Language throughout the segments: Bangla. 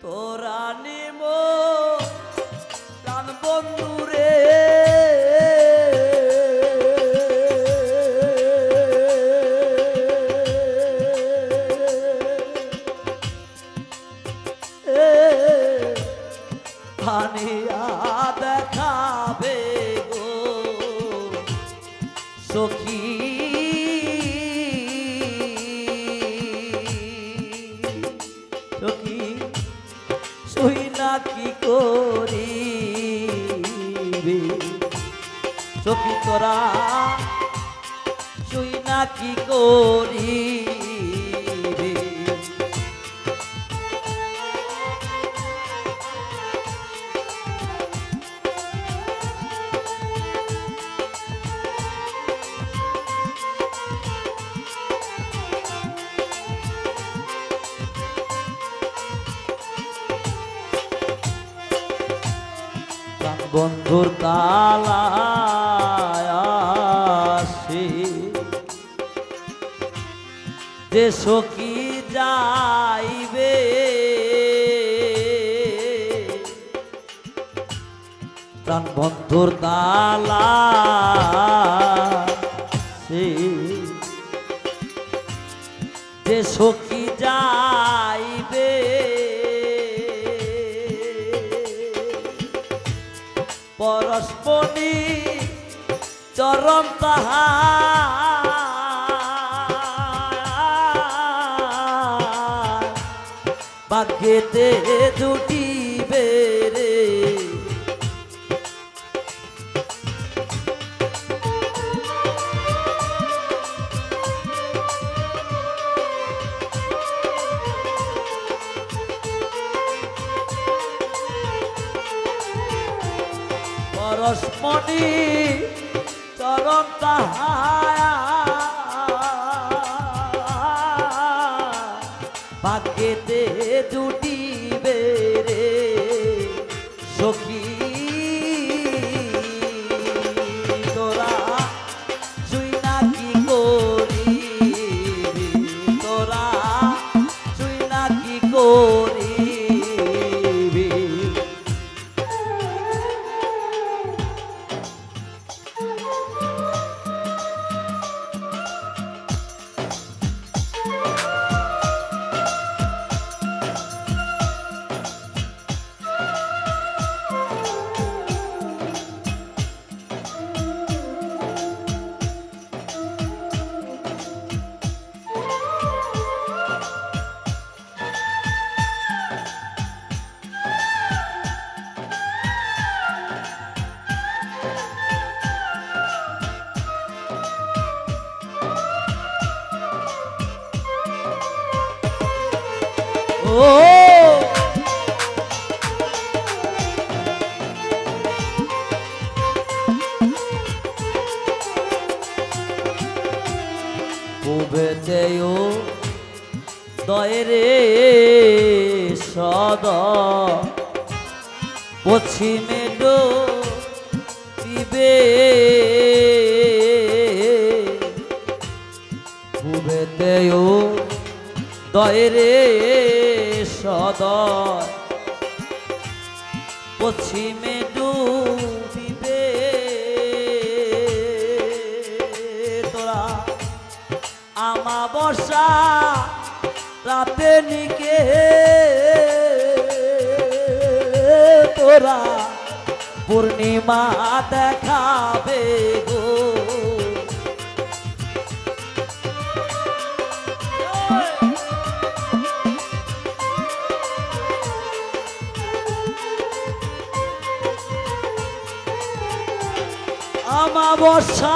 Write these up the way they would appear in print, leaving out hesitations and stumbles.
তোরা নিমো প্রাণ বন্ধুরে আনিয়া দেখাবে গো সখী সখী শুই না কি করিবি সখী তোরা শুই না কি করিবি বন্ধুর তালায় আসি যে সখী যাইবে প্রাণ বন্ধুর তালায় যে সখী যাইবে পরশমণি চরণ তাহার ভাগ্যেতে জুটিবে রে পরশমণি চরণ তাহার ভাগ্যেতে জুটিবে রে সখী তোরা শুই না কি করিবি তোরা শুই না কি করিবি পুবেতেও দয়রে সদ পশ্চিমে ডোবে পুবেতেও দয়রে সদর পশ্চিমে ডুবিবে তোরা আমাবস্যা রাতে নিকে তোরা পূর্ণিমা দেখাবে গো আমাবস্যা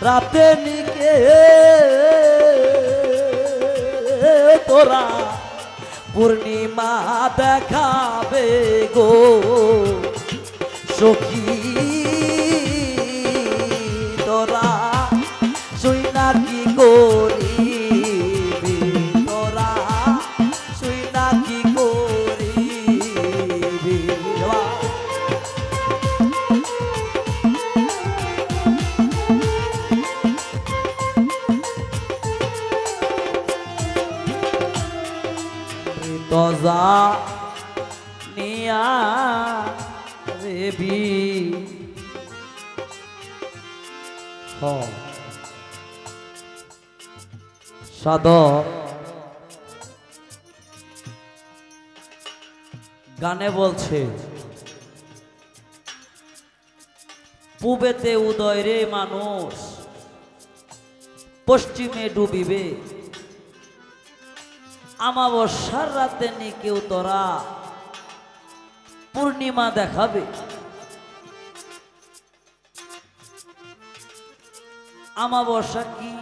রাতে নিকে তোরা পূর্ণিমা দেখাবে গো সখী তোরা শুই না কি করিবি তোরা শুই না কি করিবি জানিয়া রেবি সাধক গানে বলছে পূবেতে উদয় রে মানুষ পশ্চিমে ডুবিবে আমাবস্যার রাতে নি কেউ তোরা পূর্ণিমা দেখাবে আমাবস্যা কি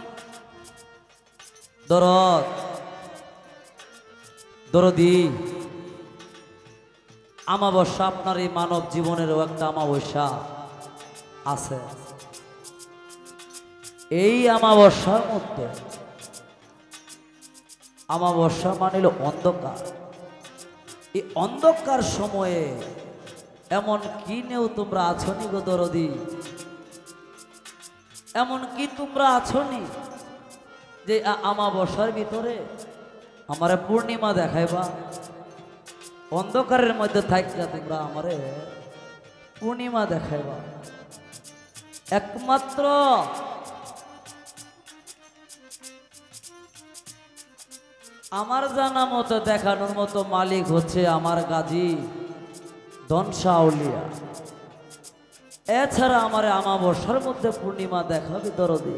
দরদি আমাবস্যা আপনার এই মানব জীবনেরও একটা আমাবস্যা আছে এই আমাবস্যার মধ্যে আমাবস্যা মানিল অন্ধকার এই অন্ধকার সময়ে এমন কি নেও তোমরা আছনি গো দরদি এমন কি তোমরা আছনি যে আমাবস্যার ভিতরে আমারে পূর্ণিমা দেখাইবা অন্ধকারের মধ্যে থাইকা তোমরা আমারে পূর্ণিমা দেখাইবা একমাত্র আমার জানা মতো দেখানোর মতো মালিক হচ্ছে আমার গাজী ধনশাউলিয়া এছাড়া আমারে আমাবস্যার মধ্যে পূর্ণিমা দেখাবে দরদি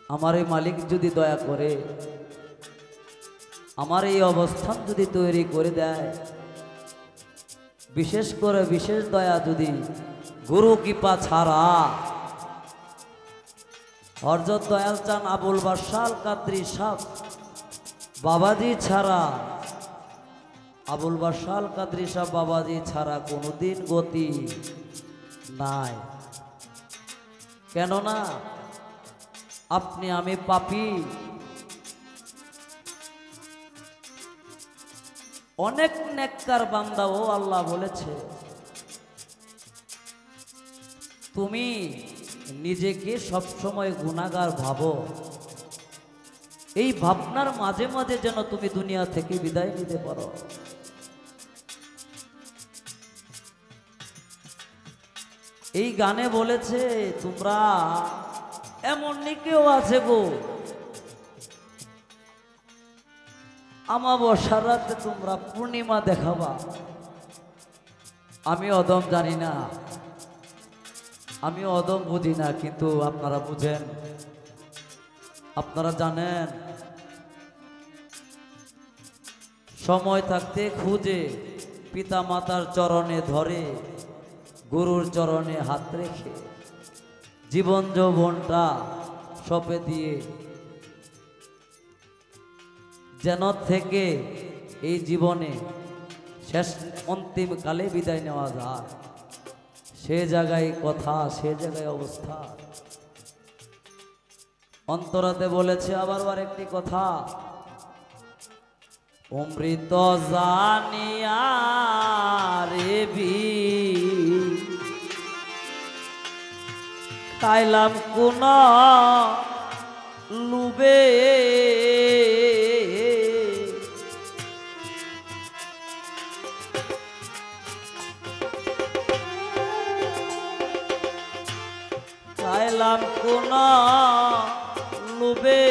আমার এই মালিক যদি দয়া করে আমার এই অবস্থান যদি তৈরি করে দেয় বিশেষ করে বিশেষ দয়া যদি গুরু কৃপা ছাড়া হযরত দয়াল চান আবুল বাশার কাদরি সাহেব বাবাজি ছাড়া আবুল বাশার কাদরি সাহেব বাবাজি ছাড়া কোনোদিন গতি নাই কেননা আপনি আমি পাপী অনেক নেককার বান্দাও আল্লাহ বলেছে তুমি নিজেকে সবসময় গুনাহগার ভাবো এই ভাবনার মাঝে মাঝে যেন তুমি দুনিয়া থেকে বিদায় নিতে পারো এই গানে বলেছে তোমরা এমন কেউ আছে গো আমাবস্যার রাতে তোমরা পূর্ণিমা দেখাবা আমি অদম জানি না আমি অদম বুঝি না কিন্তু আপনারা বুঝেন আপনারা জানেন সময় থাকতে খুঁজে পিতা মাতার চরণে ধরে গুরুর চরণে হাত রেখে জীবন যৌবনটা সঁপে দিয়ে যেন থেকে এই জীবনে শেষ অন্তিম কালে বিদায় নেওয়া যায় সে জায়গায় কথা সে জায়গায় অবস্থা অন্তরাতে বলেছে আবার একটি কথা অমৃত জানিয়া রেবি খাইলাম কোন লুবে খাইলাম কোন লুবে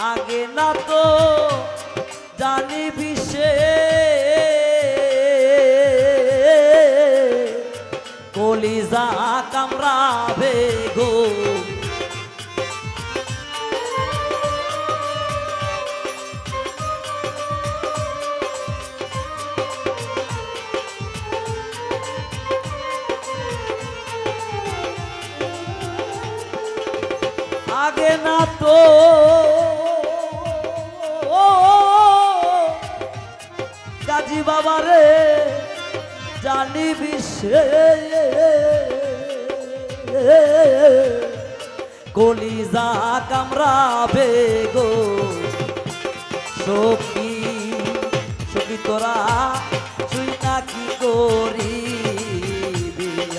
আগে না তো জানি বিষে কলিজা কামড়াবে গো আগে না তো গাজী বাবারে জানি বিষে কলিজা কামড়াবে গো সখী সখী তোরা তুই না কি করিবি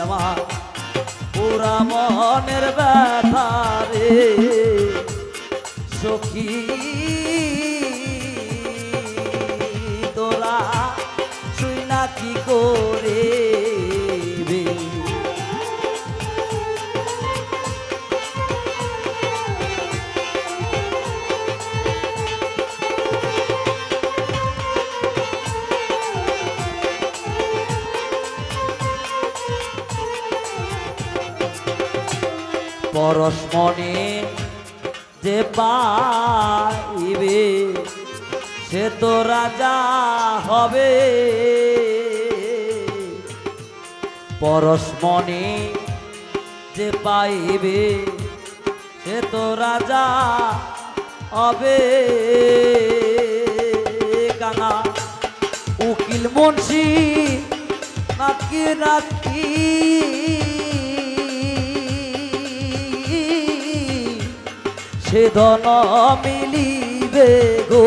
আমার পুরা মনের ব্যথা রে সখী তোরা শুই না কি করে পরশমণি যে পাইবে সে তো রাজা হবে পরশমণি যে পাইবে সে তো রাজা হবে কানা উকিল মুন্সি নাকি নাকি সে ধন মিলিবে গো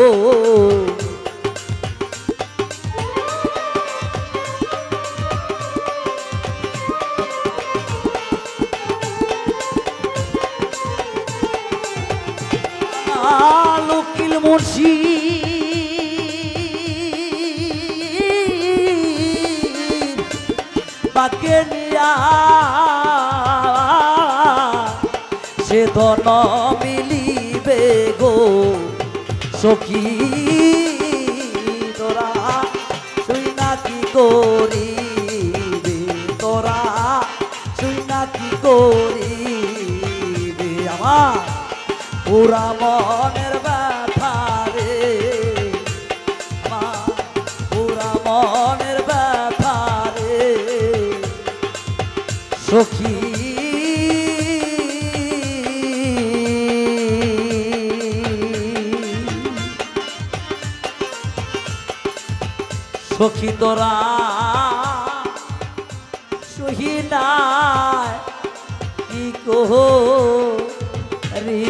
উকিল মুন্সি বাকে নিয়া সে ধন মিলিবে গো সখী তোরা শুই না কি করিবে তোরা শুই না কি করিবে আমার পুরা মনের ব্যথা রে আমার পুরা মনের ব্যথা রে সখী সখী তোরা সহি নাই কি কহ রে